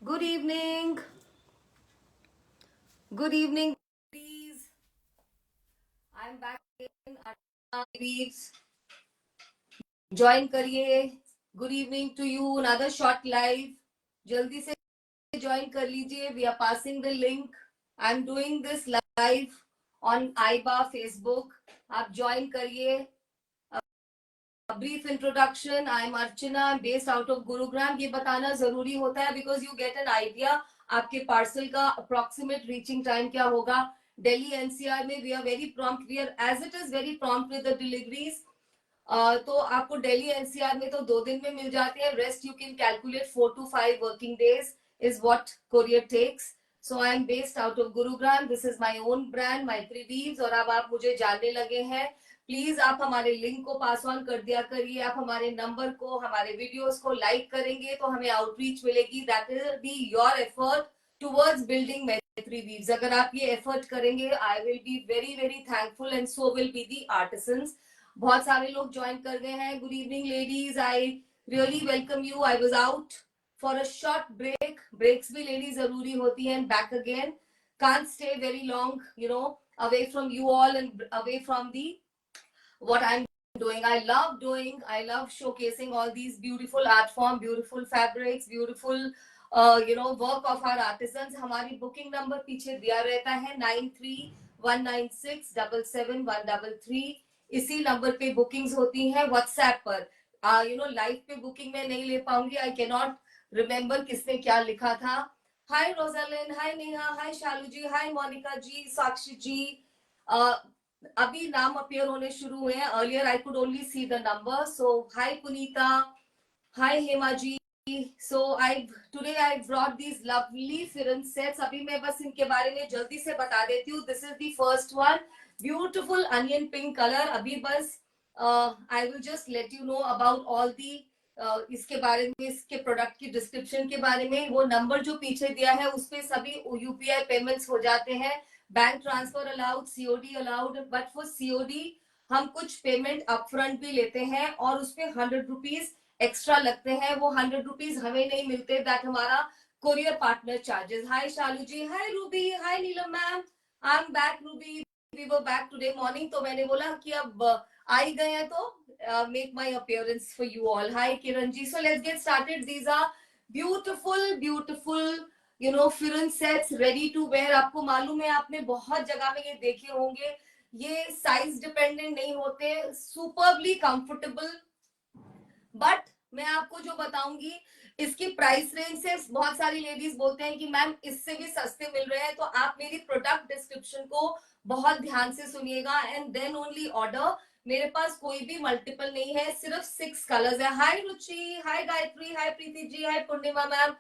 Good evening. Good evening, please. I'm back again. Please join करिए. Good evening to you. Another short live. जल्दी से join कर लीजिए. We are passing the link. I'm doing this live on IBA Facebook. आप join करिए. A brief introduction. I'm Archana. I'm based out of Gurugram. ये बताना जरूरी होता है because you get an idea आपके पार्सल का approximate reaching time क्या होगा. Delhi NCR में we are very prompt. We are as it is very prompt with the deliveries. तो आपको दिल्ली एनसीआर में तो 2 दिन में मिल जाते हैं. Rest you can calculate 4 to 5 working days is what courier takes. So I am based out of Gurugram. This is my own brand Maitri weaves. और अब आप मुझे जानने लगे हैं. प्लीज आप हमारे लिंक को पास ऑन कर दिया करिए. आप हमारे नंबर को, हमारे वीडियोस को लाइक करेंगे तो हमें आउटरीच मिलेगी. That will be your effort towards building Maitri weaves. अगर आप ये एफर्ट करेंगे I will be very very thankful and so will be the artisans. बहुत सारे लोग ज्वाइन कर गए हैं. Good evening ladies. I really welcome you. I was out for a short break. Breaks भी लेनी जरूरी होती हैं. Back again. Can't stay very long away from you all and away from the what I'm doing. I love showcasing all these beautiful art form, beautiful fabrics, beautiful work of our artisans. हमारी booking number पीछे दिया रहता है 9319677133. इसी number पे bookings होती हैं. WhatsApp पर लाइव पे बुकिंग में नहीं ले पाऊंगी. आई कैन नॉट रिमेम्बर किसने क्या लिखा था. Hi Rosalin, hi Neha, hi Shalu ji, hi Monika ji, Sakshi ji. अभी नाम अपीयर होने शुरू हुए हैं. Earlier I could only see the number. So hi Punita, hi Hema ji. So I today I brought these lovely pheran sets. अभी मैं बस इनके बारे में जल्दी से बता देती हूँ. This is the first one. Beautiful onion pink colour. अभी बस I will just let you know about all the इसके बारे में, इसके प्रोडक्ट की डिस्क्रिप्शन के बारे में. वो नंबर जो पीछे दिया है उस पे सभी यूपीआई पेमेंट्स हो जाते हैं. Bank transfer allowed, COD allowed. But for COD हम कुछ पेमेंट अपफ्रंट भी लेते हैं और उसपे 100 रुपीज एक्स्ट्रा लगते हैं. वो 100 रुपीज हमें नहीं मिलते. दैट हमारा courier partner charges. Hi Shalu ji, hi Ruby, hi Neelam ma'am. I am back Ruby. We were back today morning. तो मैंने बोला कि अब आ ही गए हैं तो make my appearance for you all. Hi Kiran ji. So let's get started. These are beautiful pheran sets ready to wear. आपको मालूम है, आपने बहुत जगह में ये देखे होंगे. ये साइज डिपेंडेंट नहीं होते. Superbly comfortable. बट मैं आपको जो बताऊंगी इसकी प्राइस रेंज से बहुत सारी लेडीज बोलते हैं कि मैम इससे भी सस्ते मिल रहे हैं. तो आप मेरी प्रोडक्ट डिस्क्रिप्शन को बहुत ध्यान से सुनिएगा एंड देन ओनली ऑर्डर. मेरे पास कोई भी मल्टीपल नहीं है, सिर्फ 6 कलर्स है. हाय रुचि, हाय गायत्री, हाय प्रीति जी, हाय पूर्णिमा मैम.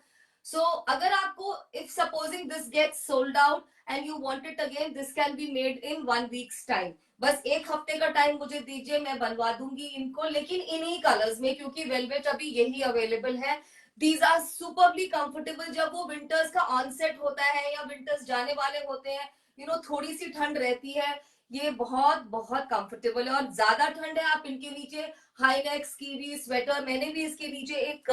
सो अगर आपको, if supposing this gets sold out and you want it again, this can be made in 1 weeks time. बस 1 हफ्ते का टाइम मुझे दीजिए, मैं बनवा दूंगी इनको, लेकिन इन्हीं कलर्स में, क्योंकि वेलवेट अभी यही अवेलेबल है. These are superly comfortable. जब वो विंटर्स का ऑनसेट होता है या विंटर्स जाने वाले होते हैं, थोड़ी सी ठंड रहती है, ये बहुत बहुत कंफर्टेबल है. और ज्यादा ठंड है, आप इनके नीचे हाई नेक स्कीवी स्वेटर, मैंने भी इसके नीचे एक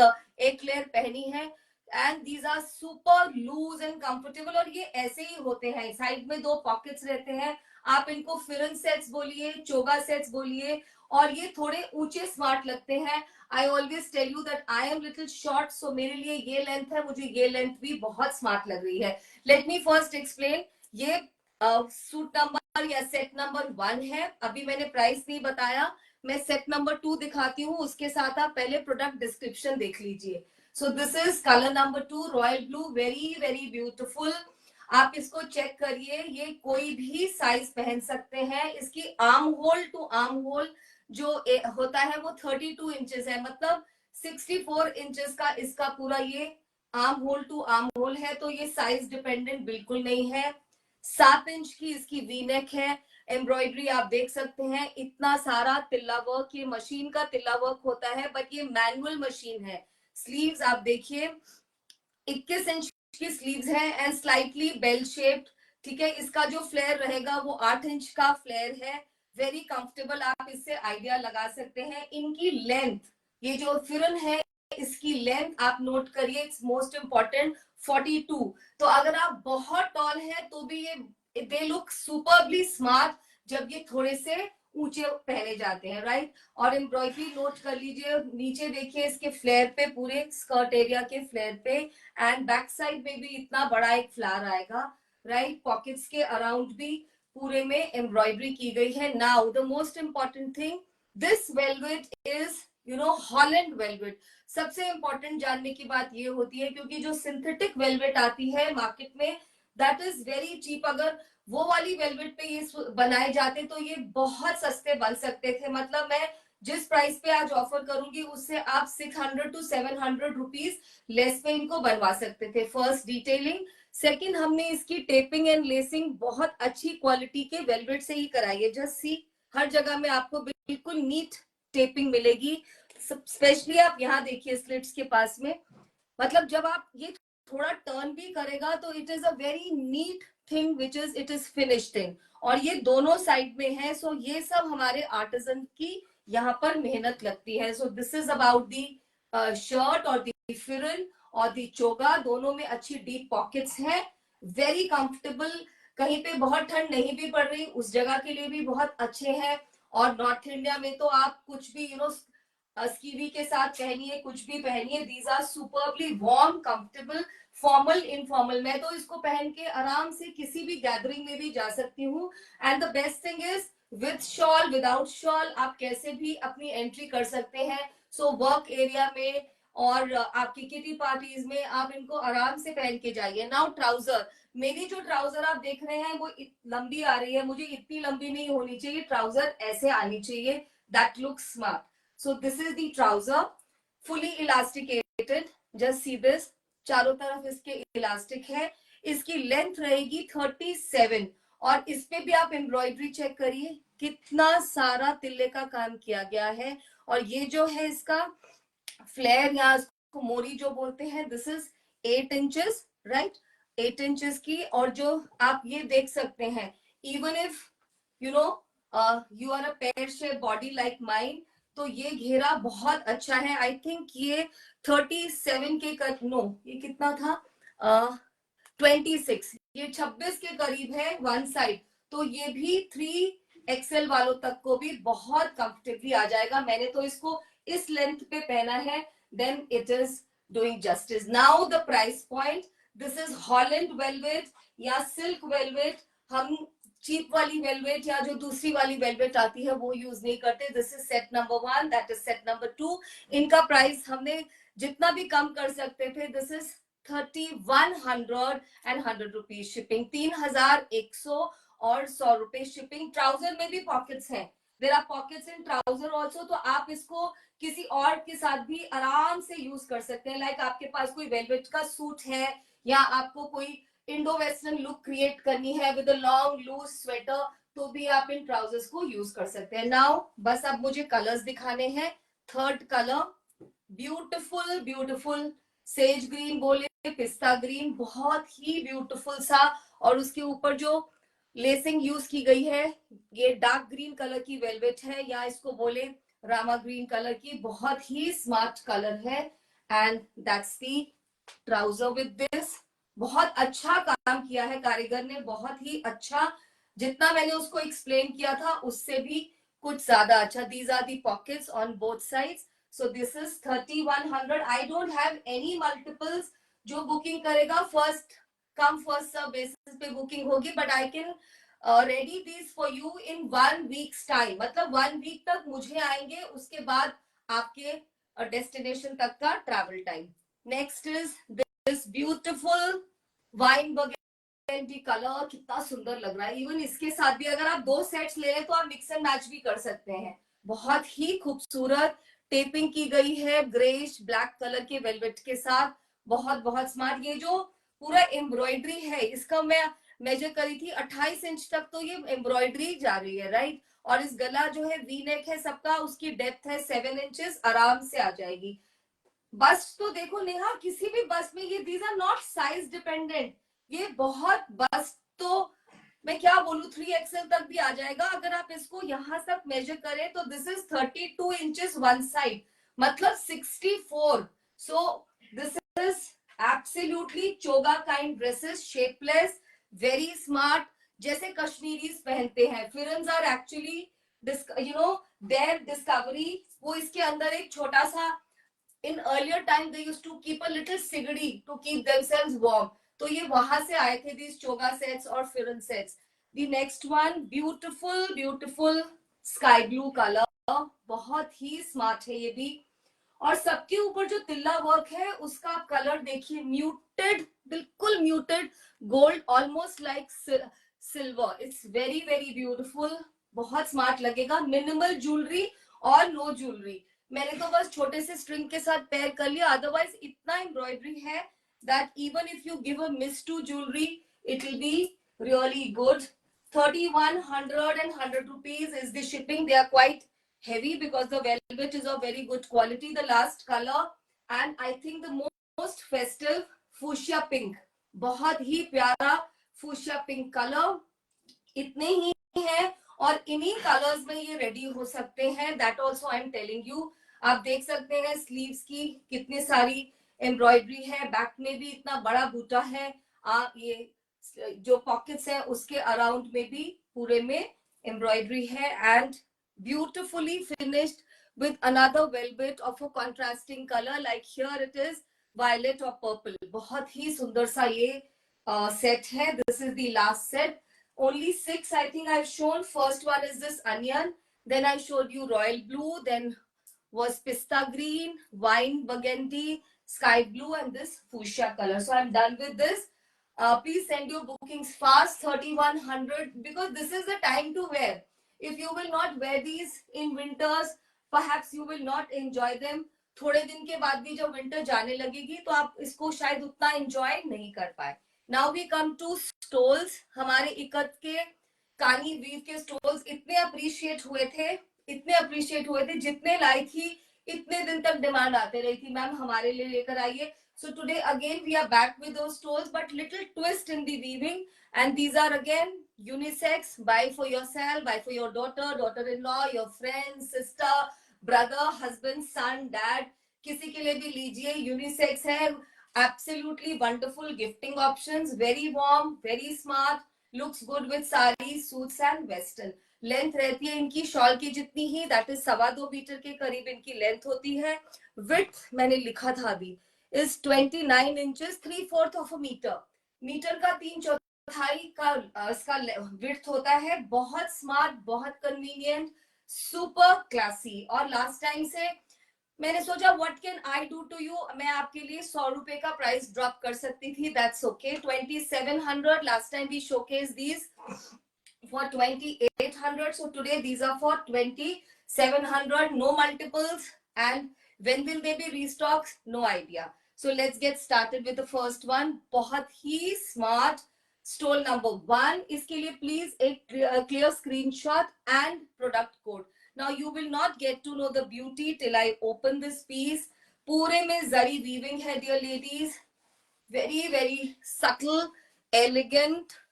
लेयर पहनी है. And these are super loose and comfortable. और ये ऐसे ही होते हैं, साइड में 2 पॉकेट्स रहते हैं. आप इनको फिरन सेट्स बोलिए, चोगा सेट्स बोलिए. और ये थोड़े ऊंचे स्मार्ट लगते हैं. I always tell you that I am little short, so मेरे लिए ये लेंथ है, मुझे ये लेंथ भी बहुत स्मार्ट लग रही है. लेट मी फर्स्ट एक्सप्लेन. ये सूट नंबर या सेट नंबर 1 है. अभी मैंने प्राइस नहीं बताया. मैं सेट नंबर 2 दिखाती हूँ, उसके साथ आप पहले प्रोडक्ट डिस्क्रिप्शन देख लीजिए. सो this is colour number 2, royal blue. Very very beautiful. आप इसको चेक करिए. ये कोई भी साइज पहन सकते हैं. इसकी arm hole to arm hole जो होता है वो 32 इंचेस है. मतलब 64 इंचेस का इसका पूरा ये arm hole to arm hole है. तो ये साइज डिपेंडेंट बिल्कुल नहीं है. 7 इंच की इसकी वी नेक है. एम्ब्रॉयडरी आप देख सकते हैं. इतना सारा तिल्ला वर्क, ये मशीन का तिल्ला वर्क होता है, बट ये मैनुअल मशीन है. स्लीव्स आप देखिए, 21 इंच की स्लीव्स है एंड स्लाइटली बेल शेप्ड. ठीक है. इसका जो फ्लेयर रहेगा वो 8 इंच का फ्लेयर है. Very comfortable. आप इससे आइडिया लगा सकते हैं. इनकी लेंथ, ये जो फिरन है इसकी लेंथ आप नोट करिए. It's most important. 42। तो अगर आप बहुत टॉल हैं तो भी ये दे लुक सुपरबली स्मार्ट जब ये थोड़े से ऊंचे पहने जाते हैं, राइट। और एम्ब्रॉयडरी नोट कर लीजिए, नीचे देखिए इसके फ्लेयर पे, पूरे स्कर्ट एरिया के फ्लेयर पे, एंड बैक साइड में भी इतना बड़ा एक फ्लावर आएगा, राइट। पॉकेट्स के अराउंड भी पूरे में एम्ब्रॉयडरी की गई है। Now the most important thing, this velvet is Holland velvet. सबसे इंपॉर्टेंट जानने की बात ये होती है, क्योंकि जो सिंथेटिक वेलवेट आती है मार्केट में, दैट इज वेरी चीप। अगर वो वाली वेलवेट पे ये बनाए जाते तो ये बहुत सस्ते बन सकते थे। मतलब मैं जिस प्राइस पे आज ऑफर करूंगी उससे आप 600 to 700 रुपीज लेस में इनको बनवा सकते थे। First detailing. सेकंड, हमने इसकी टेपिंग एंड लेसिंग बहुत अच्छी क्वालिटी के वेलवेट से ही कराई है। जस्ट सी, हर जगह में आपको बिल्कुल नीट टेपिंग मिलेगी। स्पेशली आप यहाँ देखिए स्लिट्स के पास में, मतलब जब आप ये थोड़ा टर्न भी करेगा तो it is a very neat thing which is it is finished thing. और ये दोनों साइड में है, सो ये सब हमारे आर्टिजन की यहाँ पर मेहनत लगती है। सो this is about the shirt और दी फिरल और दी चोगा, दोनों में अच्छी डीप पॉकेट्स हैं, वेरी कंफर्टेबल। कहीं पे बहुत ठंड नहीं भी पड़ रही उस जगह के लिए भी बहुत अच्छे हैं। और नॉर्थ इंडिया में तो आप कुछ भी स्कीवी के साथ पहनिए, कुछ भी पहनिए, these are superbly warm, comfortable, formal, informal. मैं तो इसको पहन के आराम से किसी भी गैदरिंग में भी जा सकती हूँ। And the best thing is, with shawl without shawl आप कैसे भी अपनी एंट्री कर सकते हैं। सो वर्क एरिया में और आपकी किटी पार्टीज में आप इनको आराम से पहन के जाइए। नाउ ट्राउजर, मेरी जो ट्राउजर आप देख रहे हैं वो लंबी आ रही है, मुझे इतनी लंबी नहीं होनी चाहिए, ट्राउजर ऐसे आनी चाहिए, that looks smart. So this is the trouser, fully elasticated. Just see this, चारों तरफ इसके इलास्टिक है। इसकी लेंथ रहेगी 37 और इस पे भी आप एम्ब्रॉयडरी चेक करिए, कितना सारा तिल्ले का काम किया गया है। और ये जो है इसका फ्लेयर या इसको मोरी जो बोलते हैं, this is 8 inches, right, 8 inches की। और जो आप ये देख सकते हैं, even if you know you are a pear shape body like mine, तो ये घेरा बहुत अच्छा है। आई थिंक ये 37 के नो, ये कितना था, 26, ये 26 के करीब है वन साइड। तो ये भी 3XL वालों तक को भी बहुत कंफर्टेबली आ जाएगा। मैंने तो इसको इस लेंथ पे पहना है, then it is doing justice. Now the price point, this is Holland velvet या सिल्क वेलवेट। हम चीप वाली वेलवेट या जो दूसरी वाली वेलवेट आती है वो यूज नहीं करते। This is set number 1, that is set number 2। इनका प्राइस हमने जितना भी कम कर सकते थे, this is 3100 and 100 rupees shipping, 3100 और 100 रुपए शिपिंग। ट्राउजर में भी पॉकेट्स हैं, there are pockets in trouser also, तो आप इसको किसी और के साथ भी आराम से यूज कर सकते हैं। लाइक आपके पास कोई वेलवेट का सूट है या आपको कोई इंडो वेस्टर्न लुक क्रिएट करनी है with a long loose sweater, तो भी आप इन ट्राउजर्स को यूज कर सकते हैं। नाउ बस अब मुझे कलर्स दिखाने हैं। Third colour, beautiful beautiful sage green बोले, पिस्ता ग्रीन, बहुत ही ब्यूटिफुल सा। और उसके ऊपर जो लेसिंग यूज की गई है, ये डार्क ग्रीन कलर की वेलवेट है या इसको बोले रामा ग्रीन कलर की, बहुत ही स्मार्ट कलर है। And that's the trouser with this. बहुत अच्छा काम किया है कारीगर ने, बहुत ही अच्छा, जितना मैंने उसको एक्सप्लेन किया था उससे भी कुछ ज्यादा अच्छा। These are the pockets on both sides. So this is 3100। I don't have any multiples. जो बुकिंग करेगा first come first serve basis पे बुकिंग होगी, but I can ready this for you in 1 weeks time. मतलब 1 week तक मुझे आएंगे, उसके बाद आपके डेस्टिनेशन तक का travel time. Next is this beautiful wine burgundy colour, कितना सुंदर लग रहा है। इवन इसके साथ भी अगर आप 2 सेट्स ले लें तो आप मिक्स एंड मैच भी कर सकते हैं। बहुत ही खूबसूरत टेपिंग की गई है ग्रेश ब्लैक कलर के वेलवेट के साथ, बहुत बहुत स्मार्ट। ये जो पूरा एम्ब्रॉयडरी है इसका मैं मेजर करी थी 28 इंच तक, तो ये एम्ब्रॉयडरी जा रही है, राइट। और इस गला जो है वी नेक है सबका, उसकी डेप्थ है 7 इंचेस, आराम से आ जाएगी। बस तो देखो नेहा, किसी भी बस में ये these are not size dependent, ये बहुत बस तो मैं क्या बोलूं 3XL तक भी आ जाएगा। अगर आप इसको यहां तक मेजर करें तो this is 32 inches one side, मतलब 64। सो दिस इज एब्सोल्युटली चोगा kind dresses, shapeless, very smart, जैसे कश्मीरीज पहनते हैं. Pherans are actually their discovery. वो इसके अंदर एक छोटा सा, in earlier time they used to keep a little sigri to keep themselves warm. तो ये वहां से आए थे these choga sets और firan sets. The next one, beautiful sky blue color, बहुत ही स्मार्ट है ये भी. और सबके ऊपर जो तिल्ला वर्क है उसका आप कलर देखिए, म्यूटेड, बिल्कुल muted gold, almost like silver. It's very very beautiful, बहुत स्मार्ट लगेगा. मिनिमल ज्वेलरी और नो ज्वेलरी. मैंने तो बस छोटे से स्ट्रिंग के साथ पेयर कर लिया, अदरवाइज इतना एम्ब्रॉयडरी है that even if you give a miss to jewelry, it will be really good. 3100 and 100 rupees is the shipping. They are quite heavy because the velvet is of very good quality. The last color, and I think the most festive, fuchsia pink. बहुत ही प्यारा fuchsia pink color. इतने ही है और इन्हीं colours में ये ready हो सकते हैं. That also I am telling you. आप देख सकते हैं स्लीव्स की कितनी सारी एम्ब्रॉयडरी है, बैक में भी इतना बड़ा बूटा है. ये जो पॉकेट्स है उसके अराउंड में भी पूरे में एम्ब्रॉयडरी है. And beautifully finished with another velvet of a contrasting color, like here it is violet or purple. बहुत ही सुंदर सा ये सेट है. This is the last set. Only 6 I think I've shown. First one is this onion, then I showed you royal blue, then was pista green, wine burgundy, sky blue, and this fuchsia color. So I'm done with this. Please send your bookings fast, 3100, because this is the time to wear. If you will not wear these in winters, perhaps you will not enjoy them. थोड़े दिन के बाद भी जब winter जाने लगेगी तो आप इसको शायद उतना एंजॉय नहीं कर पाए. Now we come to stoles. हमारे इकत के कानी वीव के स्टोल्स इतने अप्रिशिएट हुए थे, जितने लाई थी इतने दिन तक डिमांड आते रही थी, मैम हमारे लिए लेकर आइए. So today again we are back with those stoles, but little twist in the weaving, and these are again unisex. Buy for yourself, buy for your daughter, daughter-in-law, your friend, sister, brother, husband, son, dad, किसी के लिए भी लीजिए. unisex है. Absolutely wonderful gifting options, very warm, very smart, looks good with sarees, suits and western. Length रहती है इनकी shawl की जितनी ही, दैट इज 2.25 मीटर के करीब इनकी लेंथ होती है. विड्थ मैंने लिखा था अभी is 29 inches, 3/4 of a meter. Metre का 3/4 का इसका विड्थ होता है. बहुत स्मार्ट, बहुत कन्वीनियंट, सुपर क्लासी. और लास्ट टाइम से मैंने सोचा what can I do to you, मैं आपके लिए 100 रुपए का प्राइस ड्रॉप कर सकती थी. That's okay. 2700 last time we showcase these for 2800, so today these are for 2700. No multiples. And when will they be restocked? No idea. So let's get started with the first one. बहुत ही smart stole number 1. इसके लिए please एक clear screenshot and product code. Now you will not get to know the beauty till I open this piece. पूरे में जरी weaving है dear ladies. Very very subtle, elegant.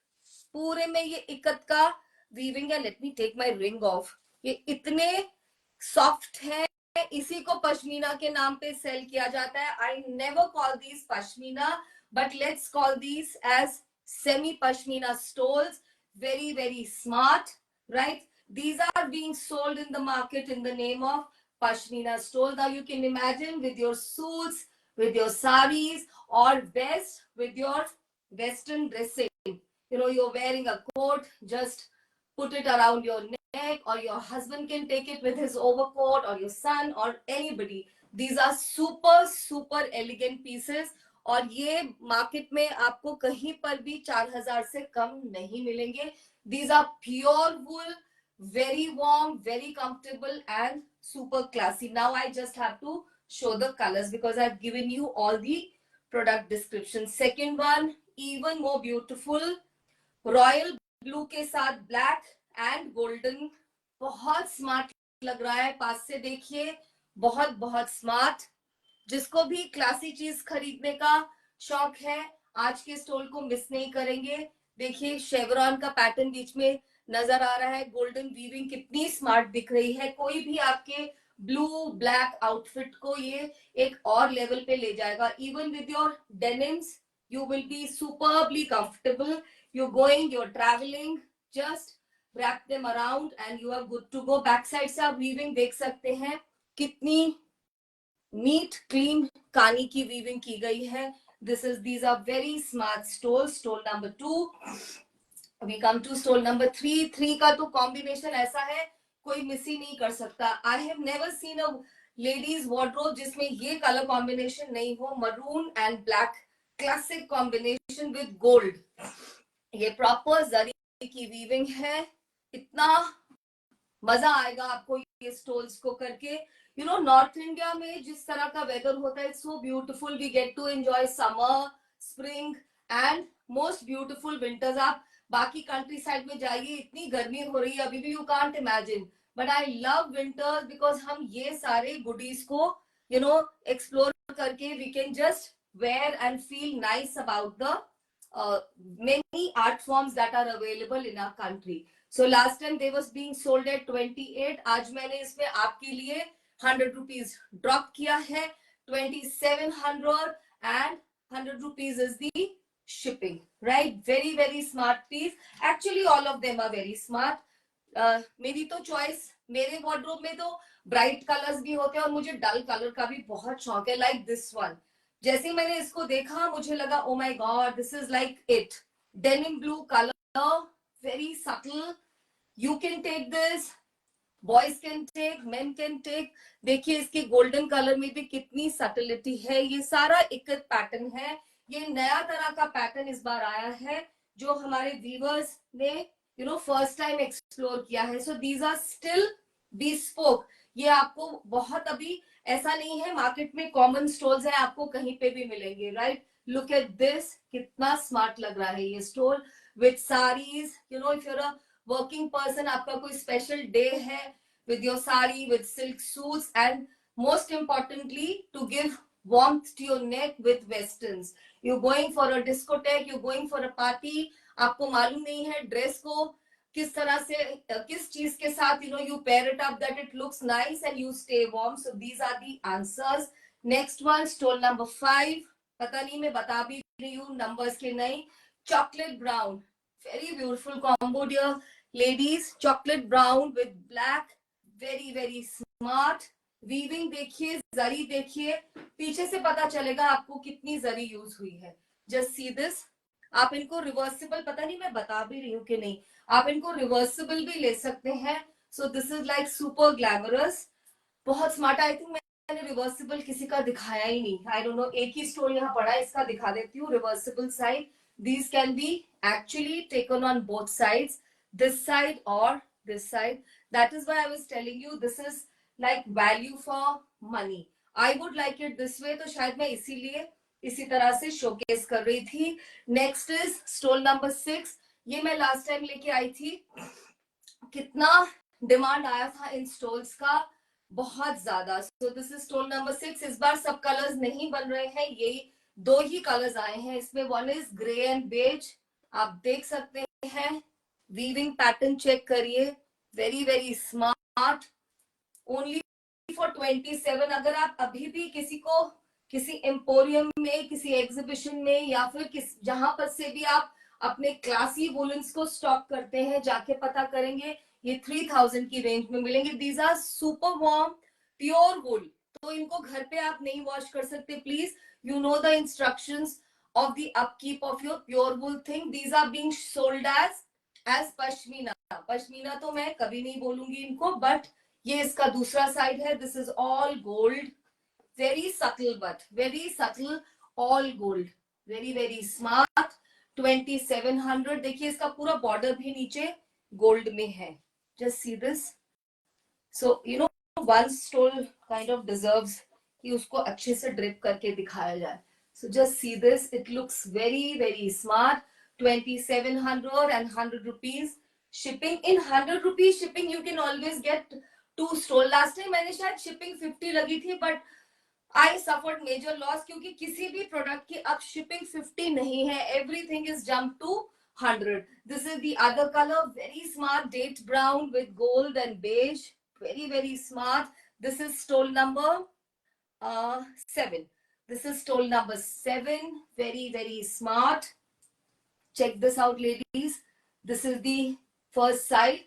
पूरे में ये इकत का वीविंग है. Let me take my ring off. ये इतने सॉफ्ट है, इसी को पश्मीना के नाम पे सेल किया जाता है. I never call these pashmina, but let's call these as semi pashmina stoles. Very very smart, right? These are being sold in the market in the name of pashmina stole. Now you can imagine with your suits, with your saris, or best with your western dressing. You know, you're wearing a coat, just put it around your neck, or your husband can take it with his overcoat, or your son, or anybody. These are super elegant pieces. और ये market में आपको कहीं पर भी 4000 से कम नहीं मिलेंगे. These are pure wool, very warm, very comfortable and super classy. Now I just have to show the colors because I've given you all the product description. Second one, even more beautiful. Royal blue के साथ black and golden. बहुत smart लग रहा है, पास से देखिए. बहुत बहुत स्मार्ट. जिसको भी क्लासी चीज खरीदने का शौक है, आज के स्टोल को मिस नहीं करेंगे. देखिए शेवरॉन का पैटर्न बीच में नजर आ रहा है. गोल्डन वीविंग कितनी स्मार्ट दिख रही है. कोई भी आपके ब्लू ब्लैक आउटफिट को ये एक और लेवल पे ले जाएगा. Even with your denims you will be superbly comfortable. You're going, you're traveling, just wrap them around and you are good to go. Back side से आप weaving देख सकते हैं कितनी neat clean कानी की weaving की गई है. These are very smart stoles. Stole number 2. We come to stole number 3. 3 का तो combination ऐसा है कोई मिस ही नहीं कर सकता. I have never seen a ladies wardrobe जिसमें ये color combination नहीं हो. Maroon and black classic combination with gold. ये प्रॉपर जरी की वीविंग है. इतना मजा आएगा आपको ये स्टोल्स को करके. यू नो नॉर्थ इंडिया में जिस तरह का वेदर होता है, so beautiful. We get to enjoy summer, spring and most beautiful winters. आप बाकी कंट्री साइड में जाइए, इतनी गर्मी हो रही है अभी भी, you can't imagine. But I love winters because हम ये सारे गुडीज को यू नो एक्सप्लोर करके we can just wear and feel nice about the many art forms that are available in our country. So last time they was being sold at 28. आज मैंने इसमें आपके लिए 100 rupees drop किया है. 2700 and 100 rupees is the shipping. Right? Very very smart piece. Actually all of them are very smart. मेरी तो choice, मेरे wardrobe में तो bright colors भी होते हैं और मुझे dull color का भी बहुत शौक है. Like this one. जैसे मैंने इसको देखा मुझे लगा oh my god this is like it. Denim blue colour, very subtle. You can take this, boys can take, men can take. देखिए इसके गोल्डन कलर में भी कितनी सटलिटी है. ये सारा इकत पैटर्न है. ये नया तरह का पैटर्न इस बार आया है जो हमारे व्यूअर्स ने you know first time explore किया है. So these are still bespoke. ये आपको बहुत अभी ऐसा नहीं है, मार्केट में कॉमन स्टोल्स है, आपको कहीं पे भी मिलेंगे. राइट, लुक एट दिस, कितना स्मार्ट लग रहा है ये stole with saris. You know if you're a working person, आपका कोई स्पेशल डे है, with your sari, with silk suits, and most importantly to give warmth to your neck with westerns. You're going for a discotheque, you're going for a party, आपको मालूम नहीं है dress को किस तरह से किस चीज के साथ you know you pair it up that it looks nice and you stay warm. So these are the answers. Next one, stole number 5. पता नहीं मैं बता भी रही हूँ numbers के नहीं. Chocolate brown, very beautiful combo dear ladies. Chocolate brown with black, very very smart. Weaving देखिए, जरी देखिए, पीछे से पता चलेगा आपको कितनी जरी यूज हुई है. Just see this. आप इनको रिवर्सिबल, पता नहीं मैं बता भी रही हूँ कि नहीं, आप इनको रिवर्सिबल भी ले सकते हैं. सो this is like super glamorous, बहुत स्मार्ट. आई थिंक मैंने रिवर्सिबल किसी का दिखाया ही नहीं. आई डोंट नो, एक ही स्टोर यहाँ पड़ा है, इसका दिखा देती हूँ. Reversible side, these can be actually taken on both sides, this side or this side. That is why I was telling you this is like value for money. I would like it this way, तो शायद मैं इसीलिए इसी तरह से showcase कर रही थी. Next is stole number 6. ये मैं लास्ट टाइम लेके आई थी. कितना डिमांड आया था इन स्टोल्स का, बहुत ज्यादा. So this is stole number 6. इस बार सब कलर्स नहीं बन रहे हैं, यही 2 ही कलर्स आए हैं इसमें. One is grey and beige. आप देख सकते हैं, वीविंग पैटर्न चेक करिए, very very smart. Only for 27. अगर आप अभी भी किसी को किसी एम्पोरियम में, किसी एग्जीबिशन में, या फिर जहां पर से भी आप अपने क्लासी वुलन्स को स्टॉक करते हैं, जाके पता करेंगे, ये 3000 की रेंज में मिलेंगे. These are super warm pure wool. तो इनको घर पे आप नहीं वॉश कर सकते, please. You know the instructions of the upkeep of your pure wool thing. These are being sold as pashmina. Pashmina तो मैं कभी नहीं बोलूंगी इनको, but ये इसका दूसरा साइड है. This is all gold, very subtle but very subtle, all gold, very very smart. 2700. देखिए इसका पूरा बॉर्डर भी नीचे गोल्ड में है. Just see this. So you know one stole kind of deserves कि उसको अच्छे से ड्रिप करके दिखाया जाए. So just see this, it looks very very smart. 2700 and 100 rupees shipping. In 100 rupees shipping you can always get 2 stole. Last time मैंने शायद shipping 50 लगी थी, but I suffered major loss क्योंकि किसी भी प्रोडक्ट की अब shipping 50 नहीं है. Everything is jumped to 100. This is the other color, very smart, date brown with gold and beige, very very smart. This is stole number 7. This is stole number 7. Very, very smart. Check this out, ladies. This is the first side.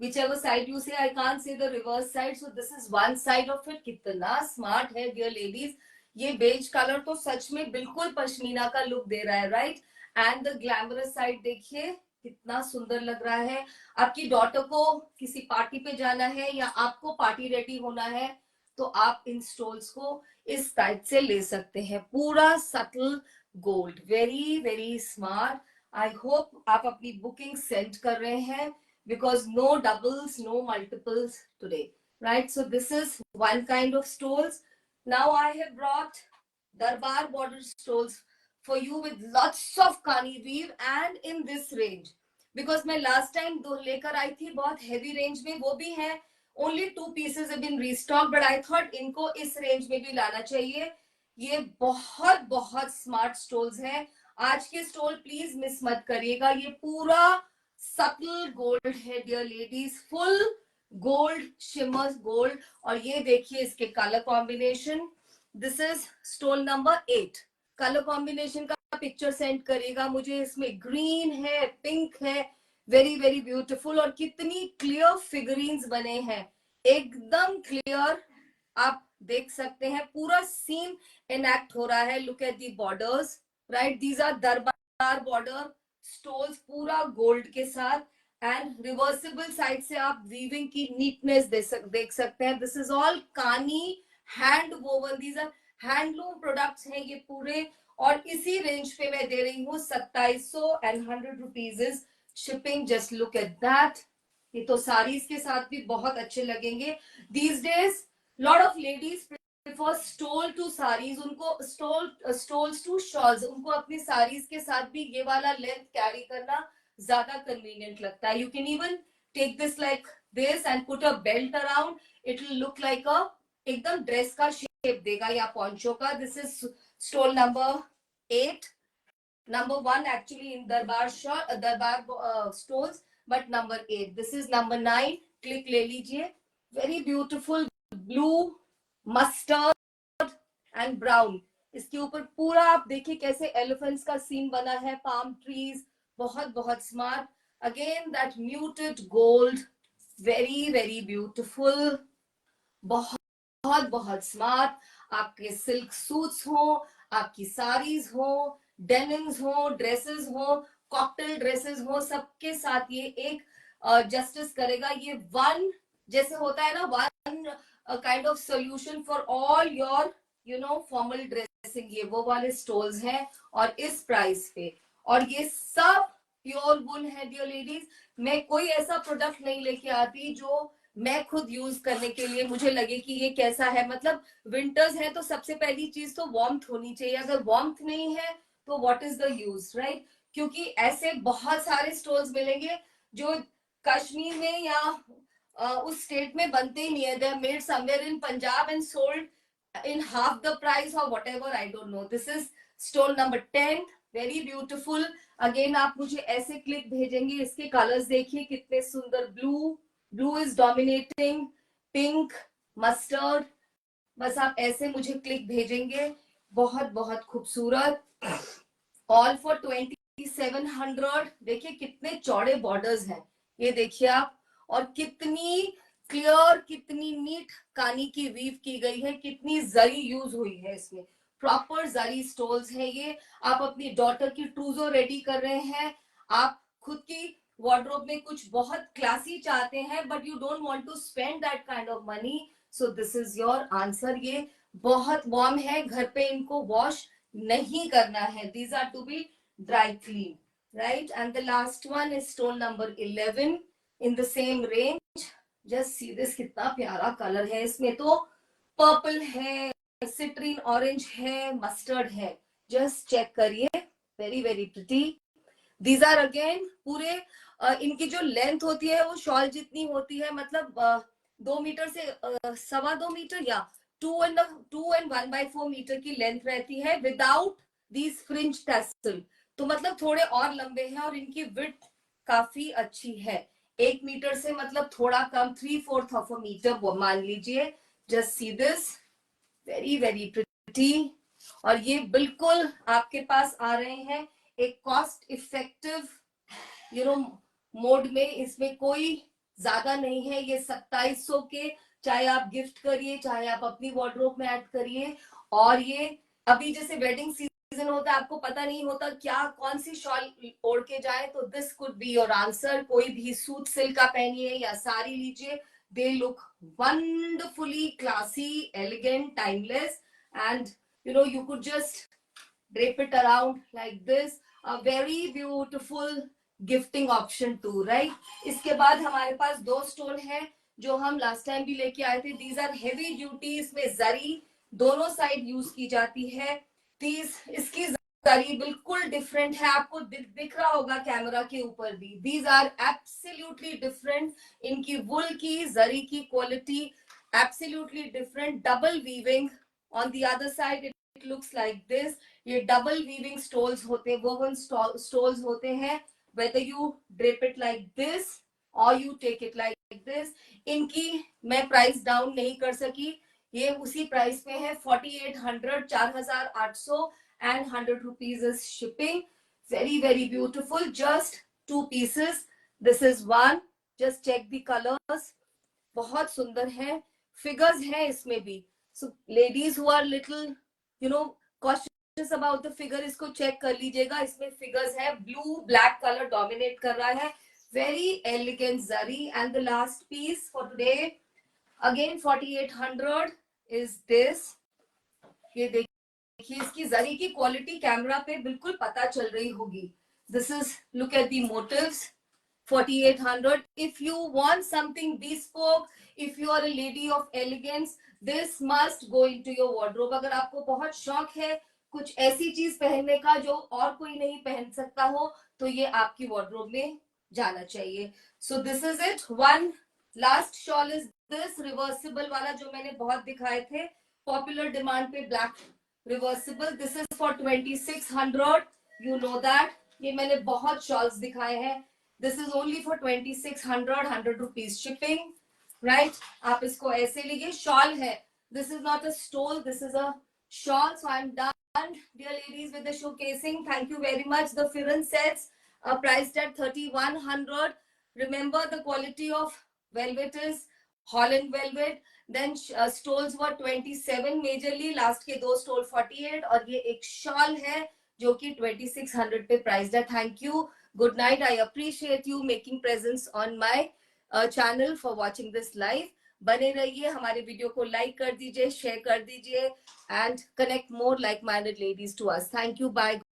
Whichever side you say, I can't say the reverse side. So this is one side of it. कितना smart है, dear ladies. ये beige colour तो सच में बिल्कुल पश्मीना का look दे रहा है, right? And the glamorous side देखिए कितना सुंदर लग रहा है. आपकी डॉटर को किसी पार्टी पे जाना है या आपको पार्टी रेडी होना है तो आप इन स्टोल्स को इस टाइप से ले सकते हैं. पूरा subtle gold. Very very smart. I hope आप अपनी बुकिंग सेंड कर रहे हैं because no doubles, no multiples today, right? So this is one kind of stoles. Now I have brought Darbar border stoles for you with lots of kani weave and in this range. Because मैं last time दो लेकर आई थी बहुत heavy range में, वो भी है. Only 2 pieces have been restocked, but I thought इनको इस range में भी लाना चाहिए. ये बहुत बहुत smart stoles हैं. आज के स्टोल प्लीज मिस मत करिएगा. ये पूरा सटल गोल्ड है dear ladies. Full gold, shimmer gold. और ये देखिए इसके colour combination. This is stole number 8. Colour combination का पिक्चर सेंड करिएगा मुझे. इसमें ग्रीन है, पिंक है. Very very beautiful. और कितनी क्लियर फिगरीन्स बने हैं, एकदम क्लियर. आप देख सकते हैं पूरा सीन इनैक्ट हो रहा है. Look at the borders, right? These are darbar border stoles पूरा गोल्ड के साथ. एंड रिवर्सिबल साइड से आप वीविंग की नीटनेस देख सकते हैं. This is all kani hand woven. These are handloom products हैं ये पूरे. और इसी रेंज पे मैं दे रही हूँ 2700 and 100 rupees is shipping. Just look at that. ये तो साड़ीज के साथ भी बहुत अच्छे लगेंगे. These days lot of ladies prefer stole to saris. उनको स्टोल्स टू शॉल्स, उनको अपनी साड़ीज के साथ भी ये वाला लेंथ कैरी करना ज्यादा कन्वीनियंट लगता है. You can even take this like this and put a belt around. It will look like a एकदम ड्रेस का शेप देगा या पॉन्चो का. This is stole number 8. Number 1 actually in Darbar stoles, but number 8. This is number 9. Click ले लीजिए. Very beautiful blue, mustard and brown. इसके ऊपर पूरा आप देखिए कैसे एलिफेंट्स का सीन बना है, palm trees. बहुत बहुत smart. Again that muted gold. Very very beautiful. बहुत बहुत बहुत स्मार्ट. आपके सिल्क सूट्स हो, आपकी साड़ीज हो, डेनिम्स हो, ड्रेसेस हो, कॉकटेल ड्रेसेस हो, सबके साथ ये एक जस्टिस करेगा. ये वन जैसे होता है ना, one kind of solution for all your formal dressing. ये वो वाले स्टोल्स हैं और इस प्राइस पे. और ये सब प्योर वुल है डियर लेडीज. मैं कोई ऐसा प्रोडक्ट नहीं लेके आती जो मैं खुद यूज करने के लिए मुझे लगे कि ये कैसा है. मतलब विंटर्स है तो सबसे पहली चीज तो वार्मथ होनी चाहिए. अगर वार्मथ नहीं है तो what is the use, right? क्योंकि ऐसे बहुत सारे स्टोर्स मिलेंगे जो कश्मीर में या उस स्टेट में बनते ही नहीं है. They are made somewhere in Punjab and sold in half the price और whatever, I don't know. This is stole number 10. Very beautiful. Again आप मुझे ऐसे क्लिक भेजेंगे. इसके कलर्स देखिए कितने सुंदर. Blue is dominating, pink, mustard. बस आप ऐसे मुझे क्लिक भेजेंगे. बहुत बहुत खूबसूरत. All for 2700. देखिए कितने चौड़े बॉर्डर्स हैं, ये देखिए आप. और कितनी क्लियर, कितनी नीट कानी की वीव की गई है, कितनी जरी यूज हुई है इसमें. प्रॉपर जरी स्टोल्स है ये. आप अपनी डॉटर की ट्रूजो रेडी कर रहे हैं, आप खुद की वार्डरोब में कुछ बहुत क्लासी चाहते हैं, but you don't want to spend that kind of money. So this is your answer. ये बहुत वार्म है, घर पे इनको वॉश नहीं करना है. These are to be dry clean, right? And the last one is stole number 11 in the same range. Just see this, कितना प्यारा कलर है इसमें. तो पर्पल है, सिट्रीन ऑरेंज है, मस्टर्ड है. जस्ट चेक करिए. Very very pretty. These are again पूरे इनकी जो लेंथ होती है वो शॉल जितनी होती है. मतलब 2 मीटर से 2.25 मीटर या 2 and 1/4 मीटर की लेंथ रहती है विदाउट दीज फ्रिंज टैसल. तो मतलब थोड़े और लंबे हैं और इनकी विड्थ काफी अच्छी है. 1 मीटर से मतलब थोड़ा कम, 3/4 ऑफ अ मीटर मान लीजिए. Just see this, very very pretty. और ये बिल्कुल आपके पास आ रहे हैं एक कॉस्ट इफेक्टिव मोड में, इसमें कोई ज्यादा नहीं है। ये 2700 के, चाहे आप गिफ्ट करिए चाहे आप अपनी वार्डरोब में ऐड करिए। और ये अभी जैसे वेडिंग सीजन होता है, आपको पता नहीं होता क्या कौन सी शॉल ओढ़ के जाए, तो this could be your answer. कोई भी सूट सिल्क का पहनिए या साड़ी लीजिए, they look wonderfully classy, elegant, timeless, and you could just drape it around like this. A very beautiful gifting option too, right. इसके बाद हमारे पास दो स्टोन है जो हम लास्ट टाइम भी लेके आए थे। दीज आर हेवी ड्यूटी, इसमें जरी दोनों साइड यूज की जाती है। इसकी जरी बिल्कुल डिफरेंट है, आपको दिख रहा होगा कैमरा के ऊपर भी। दीज आर एब्सोल्युटली डिफरेंट, इनकी वुल की जरी की quality absolutely different. Double weaving, on the other side it looks like this. ये डबल वीविंग स्टोल्स होते हैं, वोवन स्टोल्स होते हैं, whether you drape it like this or you take it like this। इनकी मैं प्राइस डाउन नहीं कर सकी, ये उसी प्राइस में है 4800, 4800 and 100 rupees is shipping। very very beautiful, just 2 pieces, this is one, just check the colors, बहुत सुंदर है। फिगर्स है इसमें भी, so ladies who are little cautious about the figure, इसको चेक कर लीजिएगा। इसमें फिगर्स है, ब्लू ब्लैक कलर डोमिनेट कर रहा है, very elegant zari. And the last piece for today, again 4800 is this. ये देखिए, इसकी जरी की क्वालिटी कैमरा पे बिल्कुल पता चल रही होगी। This is, look at the motifs, 4800। if you want something bespoke, if you are a lady of elegance, this must go into your wardrobe। अगर आपको बहुत शौक है कुछ ऐसी चीज पहनने का जो और कोई नहीं पहन सकता हो, तो ये आपकी वार्डरोब में जाना चाहिए। So this is it. One last shawl is this reversible वाला, जो मैंने बहुत दिखाए थे पॉपुलर डिमांड पे, black reversible. This is for 2600, you know that. ये मैंने बहुत शॉल्स दिखाए हैं, this is only for 2600, 100 rupees shipping, right. आप इसको ऐसे लीजिए, शॉल है, this is not a stole, this is a shawl। So I'm done, dear ladies, with the showcasing. Thank you very much. The Firan sets are priced at 3100। Remember, the quality of velvet is Holland velvet। Then stoles were 27 majorly, last के दो stole 48, और ये एक shawl है जो कि 2600 पे priced है। Thank you, good night। I appreciate you making presence on my channel for watching this live। बने रहिए, हमारे वीडियो को लाइक कर दीजिए, शेयर कर दीजिए, and connect more like-minded ladies to us। Thank you, bye।